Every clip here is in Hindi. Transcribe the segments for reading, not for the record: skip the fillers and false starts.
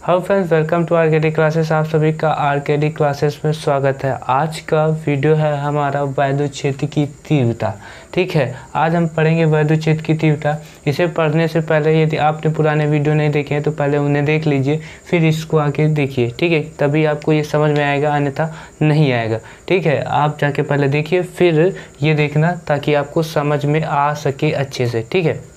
Hello friends, welcome to RKD classes. आप सभी का आरकेडी क्लासेस में स्वागत है। आज का वीडियो है हमारा वैद्युत क्षेत्र की तीव्रता। ठीक है, आज हम पढ़ेंगे वैद्युत क्षेत्र की तीव्रता। इसे पढ़ने से पहले यदि आपने पुराने वीडियो नहीं देखे हैं तो पहले उन्हें देख लीजिए, फिर इसको आके देखिए। ठीक है, तभी आपको ये समझ में आएगा, अन्यथा नहीं आएगा। ठीक है, आप जाके पहले देखिए फिर ये देखना, ताकि आपको समझ में आ सके अच्छे से। ठीक है,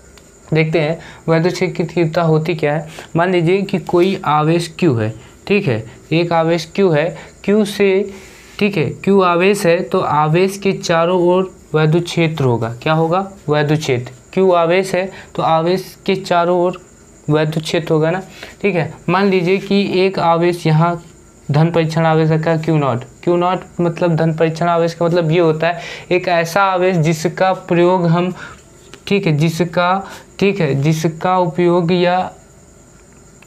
देखते हैं वैद्युत क्षेत्र की तीव्रता होती क्या है। मान लीजिए कि कोई आवेश Q है। ठीक है, एक आवेश Q है, Q से, ठीक है, Q आवेश है तो आवेश के चारों ओर वैद्युत क्षेत्र होगा। क्या होगा? वैद्युत क्षेत्र। Q आवेश है तो आवेश के चारों ओर वैद्युत क्षेत्र होगा ना। ठीक है, मान लीजिए कि एक आवेश यहाँ धन परीक्षण आवेश का Q0 मतलब धन परीक्षण आवेश का मतलब ये होता है एक ऐसा आवेश जिसका प्रयोग हम, ठीक है, जिसका उपयोग या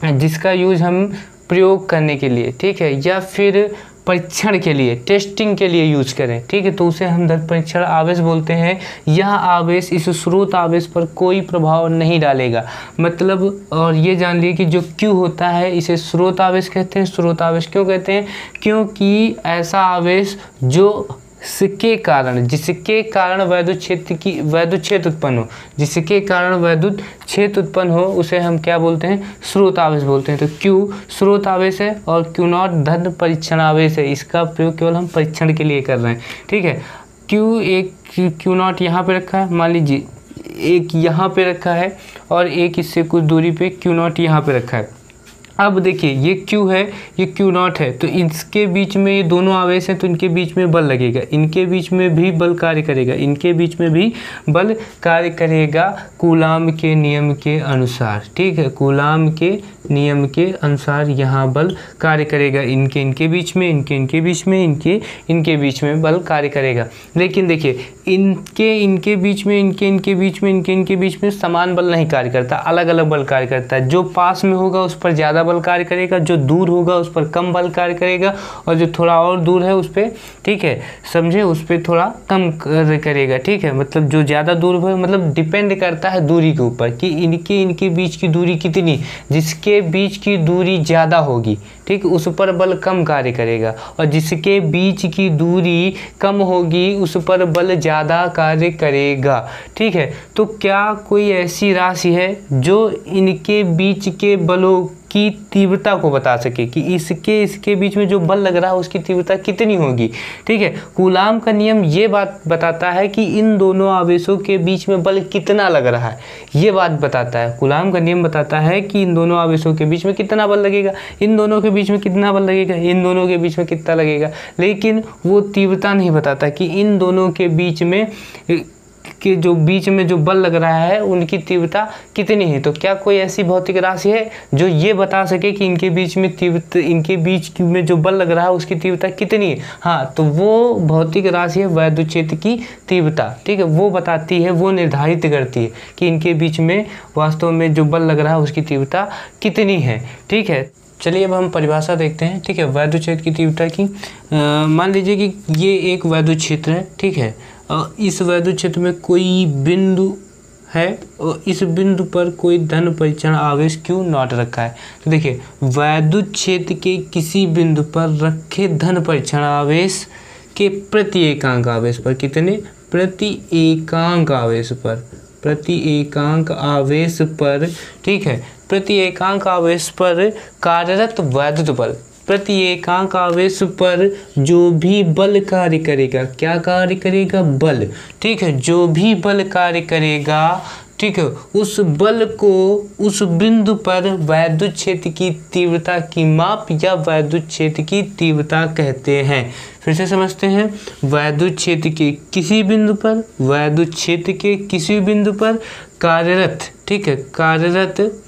जिसका यूज हम प्रयोग करने के लिए, ठीक है, या फिर परीक्षण के लिए, टेस्टिंग के लिए यूज करें। ठीक है, तो उसे हम धन परीक्षण आवेश बोलते हैं। यह आवेश इस स्रोत आवेश पर कोई प्रभाव नहीं डालेगा। मतलब, और ये जान लिए कि जो Q होता है इसे स्रोत आवेश कहते हैं। स्रोत आवेश क्यों कहते हैं? क्योंकि ऐसा आवेश जिसके कारण वैद्युत क्षेत्र उत्पन्न हो, उसे हम क्या बोलते हैं? स्रोत आवेश बोलते हैं। तो Q स्रोत आवेश है और Q0 धन परीक्षण आवेश है। इसका प्रयोग केवल हम परीक्षण के लिए कर रहे हैं। ठीक है, Q0 यहाँ पे रखा है, मान लीजिए एक यहाँ पे रखा है और एक इससे कुछ दूरी पे Q0 यहाँ पे रखा है। अब देखिए ये Q है, ये Q0 है, तो इसके बीच में ये दोनों आवेश हैं तो इनके बीच में बल लगेगा, इनके बीच में भी बल कार्य करेगा, कूलाम के नियम के अनुसार। ठीक है, कूलाम के नियम के अनुसार यहाँ बल कार्य करेगा। इनके बीच में, इनके बीच में बल कार्य करेगा। लेकिन देखिए इनके बीच में समान बल नहीं कार्य करता, अलग अलग बल कार्य करता है। जो पास में होगा उस पर ज़्यादा बल कार्य करेगा, जो दूर होगा उस पर कम बल कार्य करेगा, और जो थोड़ा और दूर है उस पर, ठीक है, समझे, उस पर थोड़ा कम करेगा। ठीक है, मतलब जो ज़्यादा दूर हो, मतलब डिपेंड करता है दूरी के ऊपर कि इनके बीच की दूरी कितनी। जिसके बीच की दूरी ज़्यादा होगी, ठीक, उस पर बल कम कार्य करेगा, और जिसके बीच की दूरी कम होगी उस पर बल ज़्यादा कार्य करेगा। ठीक है, तो क्या कोई ऐसी राशि है जो इनके बीच के बलों की तीव्रता को बता सके कि इसके बीच में जो बल लग रहा है उसकी तीव्रता कितनी होगी? ठीक है, कूलाम का नियम ये बात बताता है कि इन दोनों आवेशों के बीच में बल कितना लग रहा है, ये बात बताता है। कूलाम का नियम बताता है कि इन दोनों आवेशों के बीच में कितना बल लगेगा, इन दोनों के बीच में कितना बल लगेगा, इन दोनों के बीच में कितना लगेगा, लेकिन वो तीव्रता नहीं बताता कि इन दोनों के बीच में जो बल लग रहा है उनकी तीव्रता कितनी है। तो क्या कोई ऐसी भौतिक राशि है जो ये बता सके कि इनके बीच में जो बल लग रहा है उसकी तीव्रता कितनी है? हाँ, तो वो भौतिक राशि है वैद्युत क्षेत्र की तीव्रता। ठीक है, वो बताती है, वो निर्धारित करती है कि इनके बीच में वास्तव में जो बल लग रहा है उसकी तीव्रता कितनी है। ठीक है, चलिए अब हम परिभाषा देखते हैं। ठीक है, वैद्युत क्षेत्र की तीव्रता की, मान लीजिए कि ये एक वैद्युत क्षेत्र है। ठीक है, इस वैद्युत क्षेत्र में कोई बिंदु है और इस बिंदु पर कोई धन परीक्षण आवेश Q0 रखा है। तो देखिए वैद्युत क्षेत्र के किसी बिंदु पर रखे धन परीक्षण आवेश के प्रति एकांक आवेश पर कितने? प्रति एकांक आवेश पर, ठीक है, प्रति एकांक आवेश पर कार्यरत वैद्युत बल, प्रति एकांक आवेश पर जो भी बल कार्य करेगा, क्या कार्य करेगा? बल। ठीक है, जो भी बल कार्य करेगा, ठीक है, उस बल को उस बिंदु पर वैद्युत क्षेत्र की तीव्रता की माप या वैद्युत क्षेत्र की तीव्रता कहते हैं। फिर से समझते हैं, वैद्युत क्षेत्र के किसी बिंदु पर कार्यरत, ठीक है,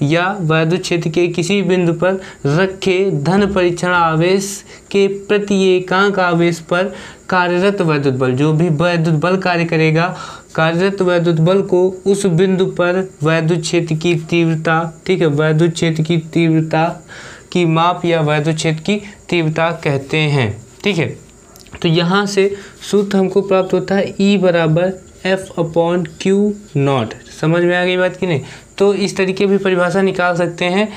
या वैद्युत क्षेत्र के किसी बिंदु पर रखे धन परीक्षण आवेश के प्रति एकांक आवेश पर कार्यरत वैद्युत बल, जो भी वैद्युत बल कार्य करेगा, कार्यरत वैद्युत बल को उस बिंदु पर वैद्युत क्षेत्र की तीव्रता, ठीक है, वैद्युत क्षेत्र की तीव्रता की माप या वैद्युत क्षेत्र की तीव्रता कहते हैं। ठीक है, तो यहाँ से सूत्र हमको प्राप्त होता है E बराबर F/Q0। समझ में आ गई बात कि नहीं? तो इस तरीके भी परिभाषा निकाल सकते हैं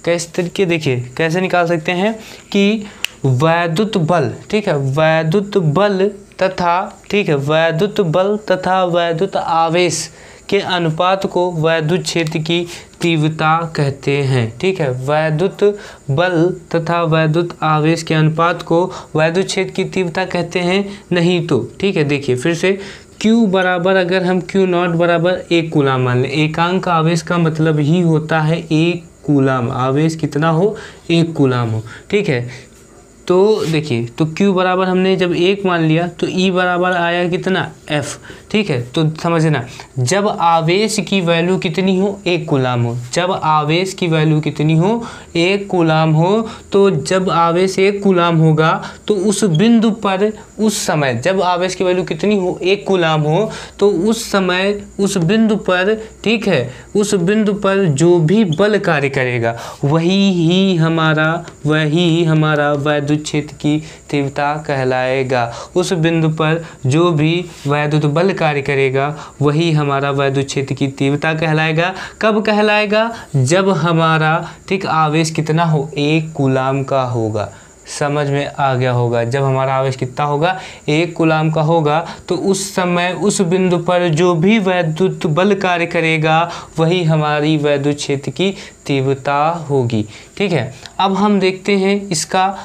कैसे तरीके, देखिए कैसे निकाल सकते हैं कि वैद्युत बल, ठीक है, वैद्युत बल तथा, ठीक है, वैद्युत बल तथा वैद्युत आवेश के अनुपात को वैद्युत क्षेत्र की तीव्रता कहते हैं। ठीक है, वैद्युत बल तथा वैद्युत आवेश के अनुपात को वैद्युत क्षेत्र की तीव्रता कहते हैं। नहीं तो, ठीक है, देखिए फिर से Q बराबर, अगर हम Q0 बराबर 1 कूलाम मान लें, एकांक आवेश का मतलब ही होता है 1 कूलाम, आवेश कितना हो, 1 कूलाम हो। ठीक है, तो देखिए, तो Q बराबर हमने जब 1 मान लिया तो E बराबर आया कितना, F। ठीक है, तो समझना, जब आवेश की वैल्यू कितनी हो, 1 कूलाम हो, जब आवेश की वैल्यू कितनी हो, 1 कूलाम हो, तो जब आवेश 1 कूलाम होगा तो उस बिंदु पर, उस समय जब आवेश की वैल्यू कितनी हो, 1 कूलाम हो, तो उस समय उस बिंदु पर, ठीक है, उस बिंदु पर जो भी बल कार्य करेगा वही हमारा वैद्युत क्षेत्र की तीव्रता कहलाएगा। उस बिंदु पर जो भी वैद्युत बल कार्य करेगा वही हमारा वैद्युत क्षेत्र की तीव्रता कहलाएगा। कब कहलाएगा, जब हमारा, ठीक, आवेश कितना हो, 1 कूलाम का होगा। समझ में आ गया होगा, जब हमारा आवेश कितना होगा, 1 कूलाम का होगा, तो उस समय उस बिंदु पर जो भी वैद्युत बल कार्य करेगा वही हमारी वैद्युत क्षेत्र की तीव्रता होगी। ठीक है, अब हम देखते हैं इसका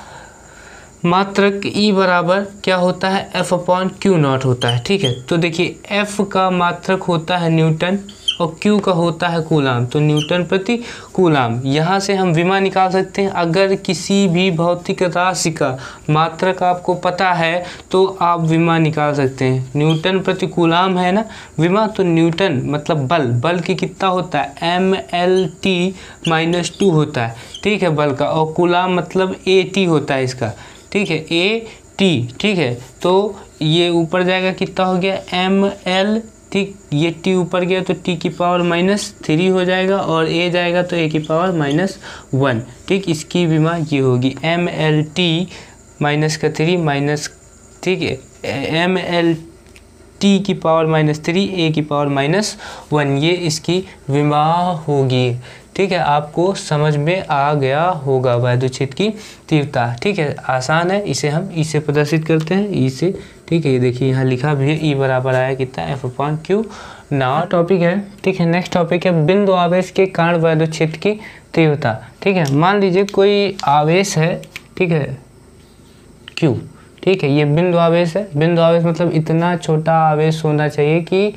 मात्रक E बराबर क्या होता है, F/Q0 होता है। ठीक है, तो देखिए F का मात्रक होता है न्यूटन और Q का होता है कूलाम, तो न्यूटन प्रति कूलाम। यहाँ से हम विमा निकाल सकते हैं। अगर किसी भी भौतिक राशि का मात्रक आपको पता है तो आप विमा निकाल सकते हैं। न्यूटन प्रति कूलाम है ना विमा, तो न्यूटन मतलब बल की कितना होता है, MLT-2 होता है। ठीक है, बल का, और कूलाम मतलब AT होता है इसका। ठीक है, AT। ठीक है, तो ये ऊपर जाएगा, कितना हो गया, ML, ठीक, ये T ऊपर गया तो T की पावर -3 हो जाएगा, और A जाएगा तो A की पावर -1। ठीक, इसकी विमा ये होगी MLT -3 ठीक है, MLT की पावर -3, A की पावर -1, ये इसकी विमा होगी। ठीक है, आपको समझ में आ गया होगा वैद्युत क्षेत्र की तीव्रता। ठीक है, आसान है, इसे हम E से प्रदर्शित करते हैं, E से। ठीक है, ये देखिए यहाँ लिखा भी है, E बराबर आया कितना, F/Q0 टॉपिक है। ठीक है, नेक्स्ट टॉपिक है बिंदु आवेश के कारण वैद्युत क्षेत्र की तीव्रता। ठीक है, मान लीजिए कोई आवेश है, ठीक है, Q। ठीक है, ये बिंदु आवेश है। बिंदु आवेश मतलब इतना छोटा आवेश होना चाहिए कि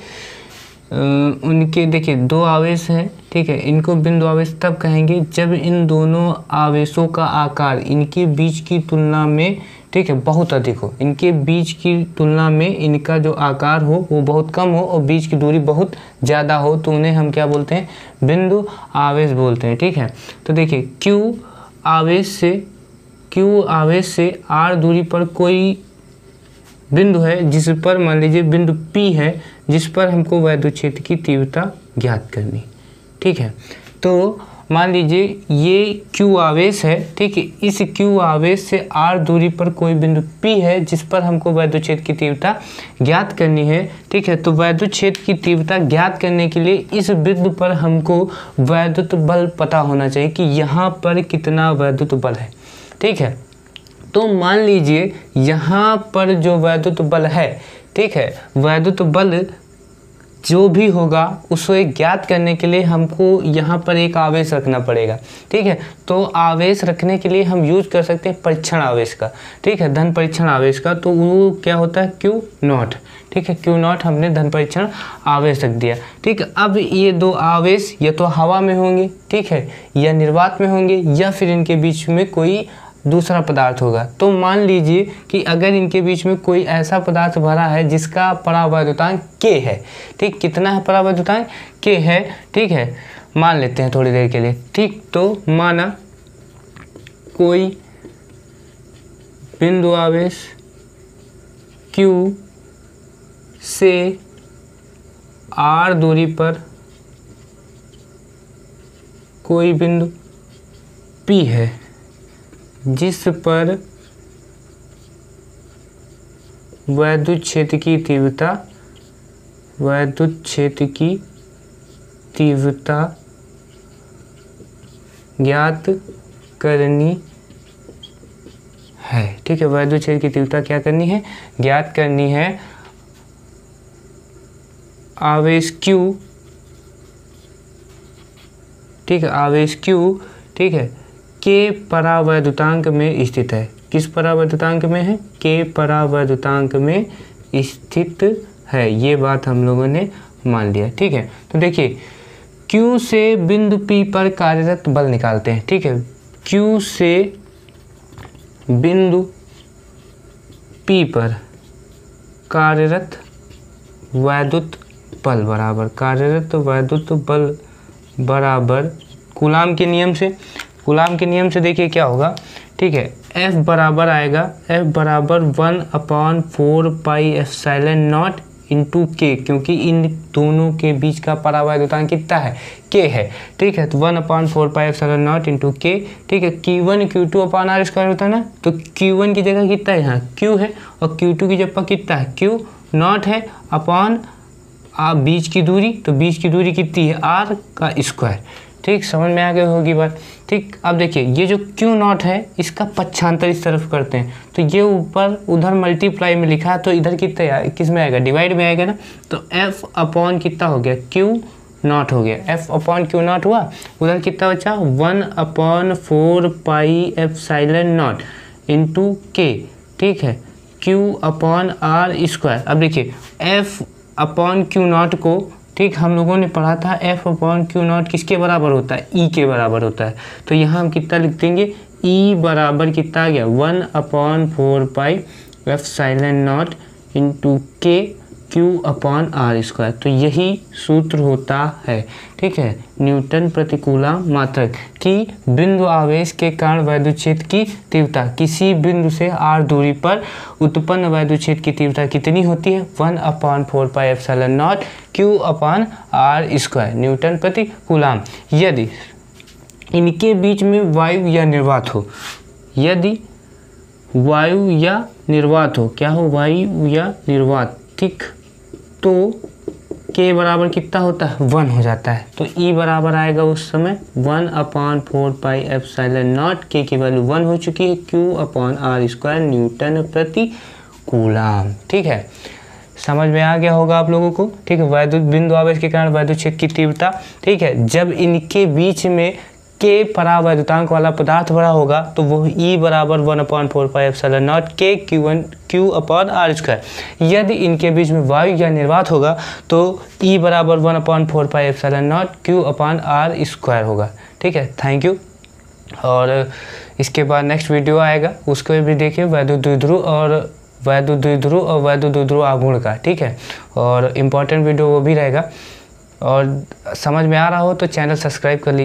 उनके, देखिए 2 आवेश हैं। ठीक है, इनको बिंदु आवेश तब कहेंगे जब इन दोनों आवेशों का आकार इनके बीच की तुलना में, ठीक है, बहुत अधिक हो। इनके बीच की तुलना में इनका जो आकार हो वो बहुत कम हो और बीच की दूरी बहुत ज़्यादा हो, तो उन्हें हम क्या बोलते हैं, बिंदु आवेश बोलते हैं। ठीक है, तो देखिए Q आवेश से R दूरी पर कोई बिंदु है जिस पर, मान लीजिए बिंदु P है, जिस पर हमको वैद्युत क्षेत्र की तीव्रता ज्ञात करनी। ठीक है, तो मान लीजिए ये Q आवेश है। ठीक है, इस Q आवेश से R दूरी पर कोई बिंदु P है जिस पर हमको वैद्युत क्षेत्र की तीव्रता ज्ञात करनी है। ठीक है, तो वैद्युत क्षेत्र की तीव्रता ज्ञात करने के लिए इस बिंदु पर हमको वैद्युत बल पता होना चाहिए कि यहाँ पर कितना वैद्युत बल है। ठीक है, तो मान लीजिए यहाँ पर जो वैद्युत बल है, ठीक है, वैद्युत बल जो भी होगा उसे ज्ञात करने के लिए हमको यहाँ पर एक आवेश रखना पड़ेगा। ठीक है, तो आवेश रखने के लिए हम यूज कर सकते हैं परीक्षण आवेश का। ठीक है, धन परीक्षण आवेश का, तो वो क्या होता है, Q0। ठीक है, Q0 हमने धन परीक्षण आवेश रख दिया। ठीक है, अब ये 2 आवेश या तो हवा में होंगे, ठीक है, या निर्वात में होंगे, या फिर इनके बीच में कोई दूसरा पदार्थ होगा। तो मान लीजिए कि अगर इनके बीच में कोई ऐसा पदार्थ भरा है जिसका परावैद्युतांक K है। ठीक, कितना है परावैद्युतांक, K है। ठीक है, मान लेते हैं थोड़ी देर के लिए। ठीक, तो माना कोई बिंदु आवेश Q से R दूरी पर कोई बिंदु P है जिस पर वैद्युत क्षेत्र की तीव्रता ज्ञात करनी है। ठीक है, वैद्युत क्षेत्र की तीव्रता क्या करनी है, ज्ञात करनी है। आवेश Q, ठीक है, आवेश Q, ठीक है, के परावैद्युतांक में स्थित है। किस परावैद्युतांक में है, के परावैद्युतांक में स्थित है। ये बात हम लोगों ने मान लिया। ठीक है, तो देखिए Q से बिंदु P पर कार्यरत बल निकालते हैं। ठीक है, Q से बिंदु P पर कार्यरत वैद्युत बल बराबर, कार्यरत वैद्युत बल बराबर कूलाम के नियम से, कूलाम के नियम से देखिए क्या होगा। ठीक है, F बराबर आएगा, F बराबर 1/4 पाई एप्सिलॉन नॉट इंटू के, क्योंकि इन दोनों के बीच का परावैद्युतांक कितना है, के है। ठीक है, तो 1/4 पाई एप्सिलॉन नॉट इंटू के। ठीक है, Q1 Q2 upon R square होता है ना, तो Q1 की जगह कितना है, यहाँ Q है, और Q2 की जगह कितना है, Q नॉट है, अपॉन बीच की दूरी, तो बीच की दूरी कितनी है, R का स्क्वायर। ठीक, समझ में आ गई होगी बात। ठीक, अब देखिए ये जो Q नॉट है इसका पक्षांतर इस तरफ करते हैं, तो ये ऊपर उधर मल्टीप्लाई में लिखा है, तो इधर कितना किस में आएगा, डिवाइड में आएगा ना, तो F अपॉन कितना हो गया, Q नॉट हो गया, F अपॉन Q नॉट हुआ, उधर कितना बचा 1/4 पाई एप्सिलॉन नॉट इंटू के। ठीक है, Q अपॉन R स्क्वायर। अब देखिए F अपॉन Q नॉट को, ठीक, हम लोगों ने पढ़ा था F अपॉन Q नॉट किसके बराबर होता है, E के बराबर होता है। तो यहाँ हम कितना लिख देंगे, E बराबर कितना आ गया 1/4 पाई एप्सिलॉन नॉट इंटू के Q अपॉन R स्क्वायर। तो यही सूत्र होता है, ठीक है, न्यूटन प्रति कूलम मात्रक कि बिंदु आवेश के कारण वैद्युत क्षेत्र की तीव्रता, किसी बिंदु से R दूरी पर उत्पन्न वैद्युत क्षेत्र की तीव्रता कितनी होती है, 1/4 pi epsilon not Q upon R square Newton प्रति कूलम। यदि इनके बीच में वायु या निर्वात हो, यदि वायु या निर्वात हो, क्या हो, वायु या निर्वात, ठीक, तो के बराबर कितना होता है, 1 हो जाता है। तो E बराबर आएगा उस समय 1/4 पाई एप्सिलॉन नॉट, के की वैल्यू 1 हो चुकी है, Q upon R square Newton प्रति कूलम। ठीक है, समझ में आ गया होगा आप लोगों को। ठीक है, वैद्युत बिंदु आवेश के कारण वैद्युत क्षेत्र की तीव्रता, ठीक है, जब इनके बीच में के परावैद्युतांक वाला पदार्थ बड़ा होगा तो वो E बराबर 1/4 पाई एप्सिलॉन नॉट के Q अपॉन R स्क्वायर। यदि इनके बीच में वायु या निर्वात होगा तो E बराबर 1/4 pi epsilon not Q upon R square होगा। ठीक है, थैंक यू। और इसके बाद नेक्स्ट वीडियो आएगा, उसको भी देखिए, वैद्युत द्विध्रुव और वैद्युत द्विध्रुव आघूर्ण का। ठीक है, और इम्पॉर्टेंट वीडियो वो भी रहेगा। और समझ में आ रहा हो तो चैनल सब्सक्राइब कर लीजिए।